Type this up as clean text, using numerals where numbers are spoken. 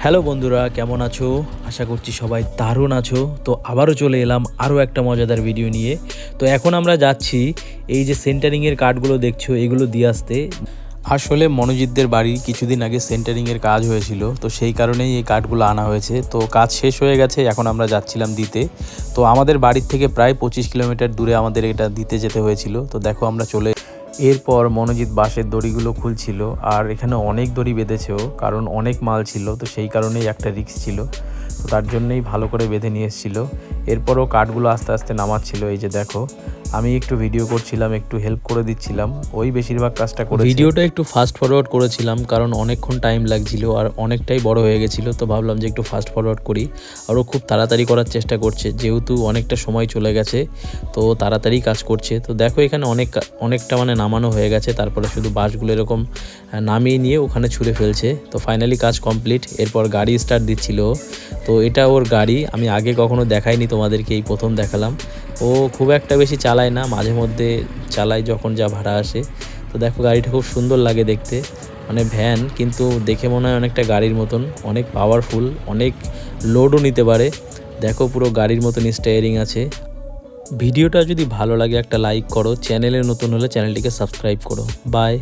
Hello বন্ধুরা, কেমন আছো? আশা করছি সবাই দারুণ আছো। তো আবারও চলে এলাম আরও একটা মজাদার ভিডিও নিয়ে। তো এখন আমরা যাচ্ছি এই যে সেন্টারিংয়ের কাঠগুলো দেখছো এগুলো দিয়ে আসতে। আসলে মনোজিৎদের বাড়ির কিছুদিন আগে সেন্টারিংয়ের কাজ হয়েছিল, তো সেই কারণেই এই কাঠগুলো আনা হয়েছে। তো কাজ শেষ হয়ে গেছে, এখন আমরা যাচ্ছিলাম দিতে। তো আমাদের বাড়ির থেকে প্রায় 25 কিলোমিটার দূরে আমাদের এটা দিতে যেতে হয়েছিল। তো দেখো আমরা চলে এরপর মনোজিৎ বাঁশের দড়িগুলো খুলছিল, আর এখানে অনেক দড়ি বেঁধেছেও, কারণ অনেক মাল ছিল, তো সেই কারণেই একটা রিস্ক ছিল। তো তার জন্যই ভালো করে বেঁধে নিয়ে এসেছিলো। এরপরও কাঠগুলো আস্তে আস্তে নামাচ্ছিল। এই যে দেখো, আমি একটু ভিডিও করছিলাম, একটু হেল্প করে দিচ্ছিলাম, ওই বেশিরভাগ কাজটা করে। ভিডিওটা একটু ফাস্ট ফরওয়ার্ড করেছিলাম কারণ অনেকক্ষণ টাইম লাগছিল আর অনেকটাই বড় হয়ে গেছিলো। তো ভাবলাম যে একটু ফাস্ট ফরওয়ার্ড করি। আরও খুব তাড়াতাড়ি করার চেষ্টা করছে, যেহেতু অনেকটা সময় চলে গেছে, তো তাড়াতাড়ি কাজ করছে। তো দেখো এখানে অনেকটা মানে নামানো হয়ে গেছে, তারপরে শুধু বাঁশগুলো এরকম নামিয়ে নিয়ে ওখানে ছুঁড়ে ফেলছে। তো ফাইনালি কাজ কমপ্লিট। এরপর গাড়ি স্টার্ট দিচ্ছিল। তো এটা ওর গাড়ি, আমি আগে কখনো দেখাইনি তোমাদেরকে, এই প্রথম দেখালাম। ও খুব একটা বেশি চালায় না, মাঝে মধ্যে চালায় যখন যা ভাড়া আসে। তো দেখো গাড়িটা খুব সুন্দর লাগে দেখতে, মানে ভ্যান কিন্তু দেখে মনে হয় অনেকটা গাড়ির মতন, অনেক পাওয়ারফুল, অনেক লোডও নিতে পারে। দেখো পুরো গাড়ির মতন স্টিয়ারিং আছে। ভিডিওটা যদি ভালো লাগে একটা লাইক করো, চ্যানেলে নতুন হলে চ্যানেলটিকে সাবস্ক্রাইব করো। বাই।